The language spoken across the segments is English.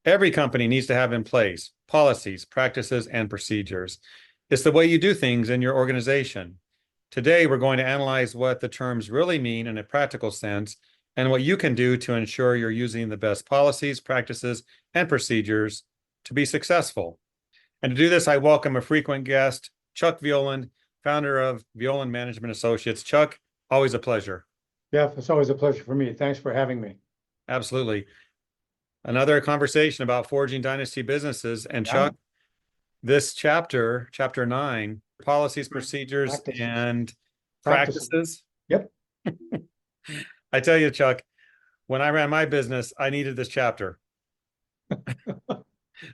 Every company needs to have in place policies, practices, and procedures. It's the way you do things in your organization. Today, we're going to analyze what the terms really mean in a practical sense and what you can do to ensure you're using the best policies, practices, and procedures to be successful. And to do this, I welcome a frequent guest, Chuck Violand, founder of Violand Management Associates. Chuck, always a pleasure. Jeff, it's always a pleasure for me. Thanks for having me. Absolutely. Another conversation about forging dynasty businesses. And Yeah, Chuck, this chapter, chapter 9, policies, procedures, practices. and Practices. practices. Yep. I tell you, Chuck, when I ran my business, I needed this chapter.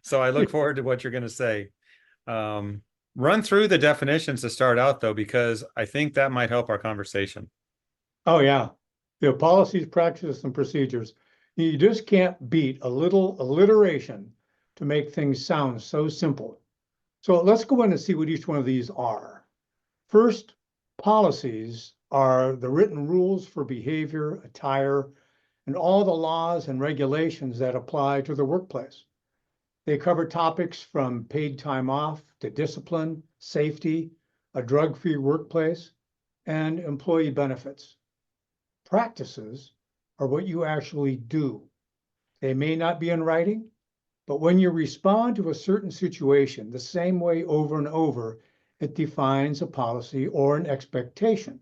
So I look forward to what you're going to say. Run through the definitions to start out, though, because I think that might help our conversation. Oh, yeah. The policies, practices, and procedures. You just can't beat a little alliteration to make things sound so simple. So let's go in and see what each one of these are. First, policies are the written rules for behavior, attire, and all the laws and regulations that apply to the workplace. They cover topics from paid time off to discipline, safety, a drug-free workplace, and employee benefits. Practices are what you actually do. They may not be in writing, but when you respond to a certain situation the same way over and over, it defines a policy or an expectation.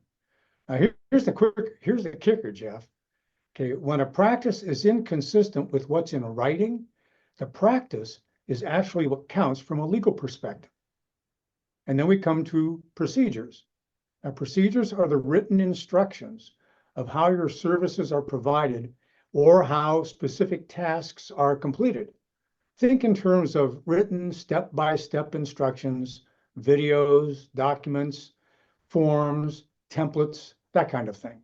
Now, here's the kicker, Jeff. Okay, when a practice is inconsistent with what's in writing, the practice is actually what counts from a legal perspective. And then we come to procedures. Now, procedures are the written instructions of how your services are provided or how specific tasks are completed. Think in terms of written step-by-step instructions, videos, documents, forms, templates, that kind of thing.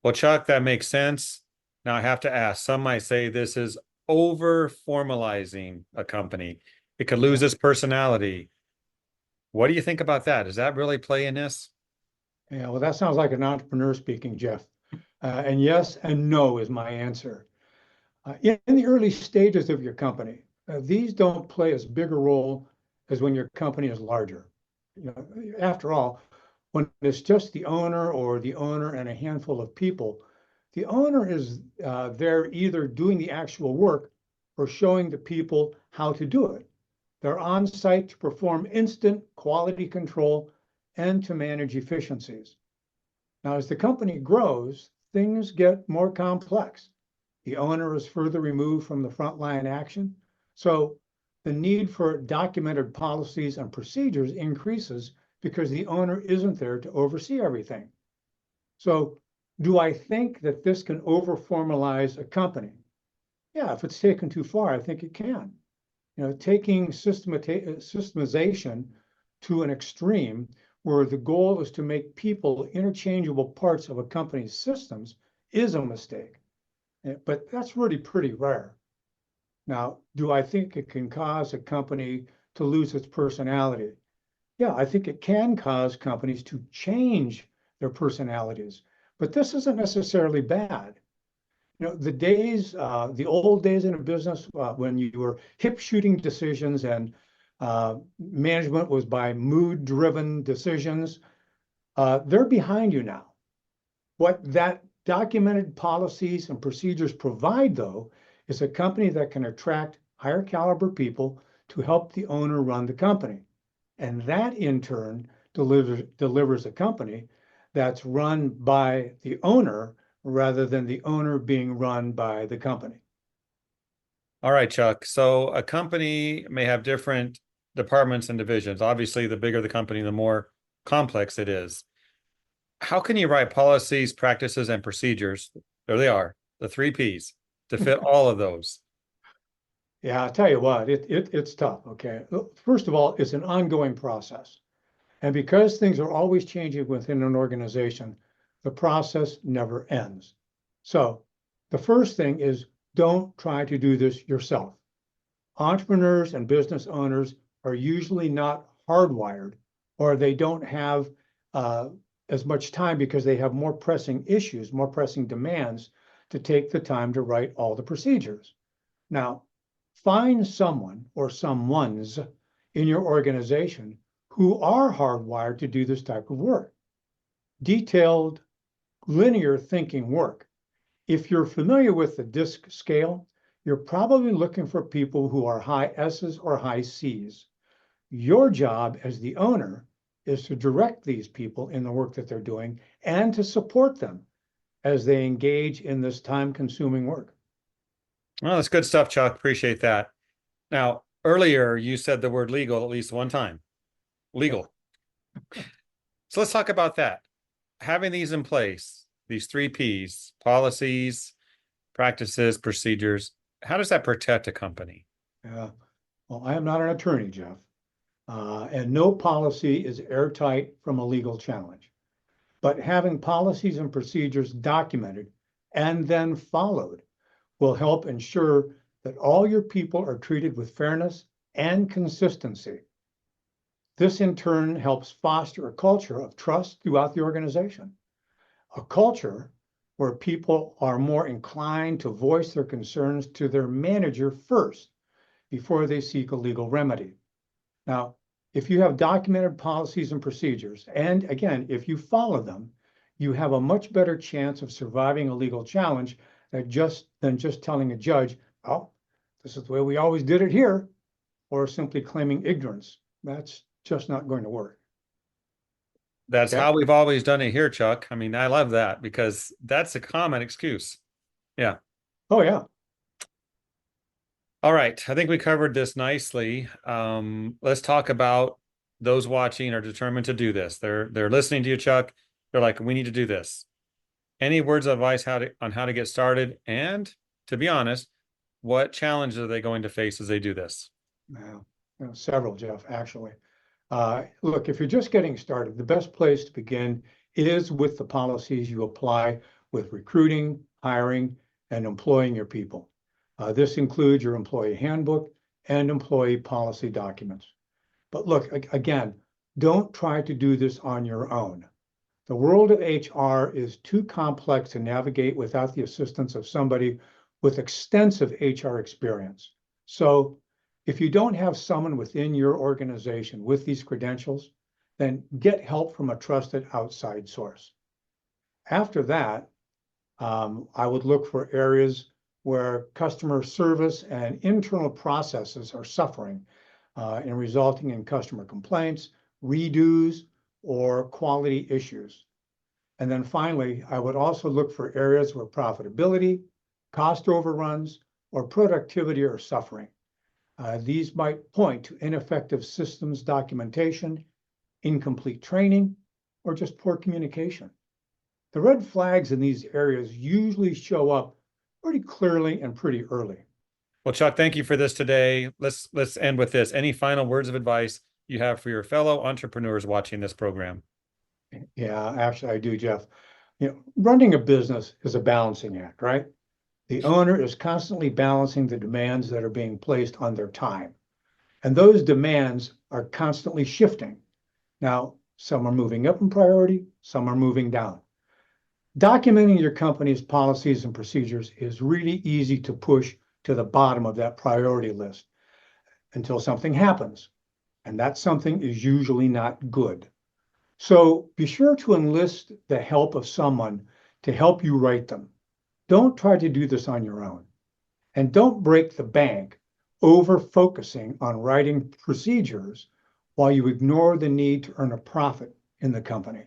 Well, Chuck, that makes sense. Now I have to ask, some might say this is over formalizing a company. It could lose its personality. What do you think about that? Does that really play in this? Yeah, well, that sounds like an entrepreneur speaking, Jeff. And yes and no is my answer. In the early stages of your company, these don't play as big a role as when your company is larger. You know, after all, when it's just the owner or the owner and a handful of people, the owner is there either doing the actual work or showing the people how to do it. They're on site to perform instant quality control and to manage efficiencies. Now, as the company grows, things get more complex. The owner is further removed from the frontline action. So the need for documented policies and procedures increases because the owner isn't there to oversee everything. So do I think that this can over-formalize a company? Yeah, if it's taken too far, I think it can. You know, taking systemization to an extreme where the goal is to make people interchangeable parts of a company's systems is a mistake. But that's really pretty rare. Now, do I think it can cause a company to lose its personality? Yeah, I think it can cause companies to change their personalities, but this isn't necessarily bad. You know, the old days in a business when you were hip shooting decisions and management was by mood-driven decisions, they're behind you now. What that documented policies and procedures provide, though, is a company that can attract higher caliber people to help the owner run the company. And that in turn delivers a company that's run by the owner rather than the owner being run by the company. All right, Chuck. So a company may have different departments and divisions. Obviously, the bigger the company, the more complex it is. How can you write policies, practices, and procedures? There they are, the three P's, to fit all of those. Yeah, I'll tell you what, it's tough. Okay. First of all, it's an ongoing process. And because things are always changing within an organization, the process never ends. So the first thing is don't try to do this yourself. Entrepreneurs and business owners are usually not hardwired, or they don't have as much time because they have more pressing issues, more pressing demands to take the time to write all the procedures. Now, find someone or someones in your organization who are hardwired to do this type of work. Detailed, linear thinking work. If you're familiar with the DISC scale, you're probably looking for people who are high S's or high C's. Your job as the owner is to direct these people in the work that they're doing and to support them as they engage in this time-consuming work. Well, that's good stuff, Chuck. Appreciate that. Now, earlier you said the word legal at least one time. Legal. So let's talk about that. Having these in place, these 3 Ps, policies, practices, procedures, how does that protect a company? Well, I am not an attorney, Jeff, and no policy is airtight from a legal challenge. But having policies and procedures documented and then followed will help ensure that all your people are treated with fairness and consistency. This in turn helps foster a culture of trust throughout the organization, a culture where people are more inclined to voice their concerns to their manager first before they seek a legal remedy. Now, if you have documented policies and procedures, and again, if you follow them, you have a much better chance of surviving a legal challenge than just telling a judge, oh, this is the way we always did it here, or simply claiming ignorance. That's just not going to work. That's Okay? how we've always done it here, Chuck. I mean, I love that because that's a common excuse. Yeah. Oh, yeah. All right. I think we covered this nicely. Let's talk about those watching are determined to do this. They're listening to you, Chuck. They're like, we need to do this. Any words of advice on how to get started? And to be honest, what challenges are they going to face as they do this? Several, Jeff, actually. Look, if you're just getting started, the best place to begin is with the policies you apply with recruiting, hiring, and employing your people. This includes your employee handbook and employee policy documents. But look, again, don't try to do this on your own. The world of HR is too complex to navigate without the assistance of somebody with extensive HR experience. So if you don't have someone within your organization with these credentials, then get help from a trusted outside source. After that, I would look for areas where customer service and internal processes are suffering and resulting in customer complaints, redos, or quality issues. And then finally, I would also look for areas where profitability, cost overruns, or productivity are suffering. These might point to ineffective systems documentation, incomplete training, or just poor communication. The red flags in these areas usually show up pretty clearly and pretty early. Well, Chuck, thank you for this today. Let's end with this. Any final words of advice you have for your fellow entrepreneurs watching this program? Yeah, actually, I do, Jeff. Running a business is a balancing act, right? The owner is constantly balancing the demands that are being placed on their time. And those demands are constantly shifting. Now, some are moving up in priority, some are moving down. Documenting your company's policies and procedures is really easy to push to the bottom of that priority list until something happens. And that something is usually not good. So be sure to enlist the help of someone to help you write them. Don't try to do this on your own. And don't break the bank over focusing on writing procedures while you ignore the need to earn a profit in the company.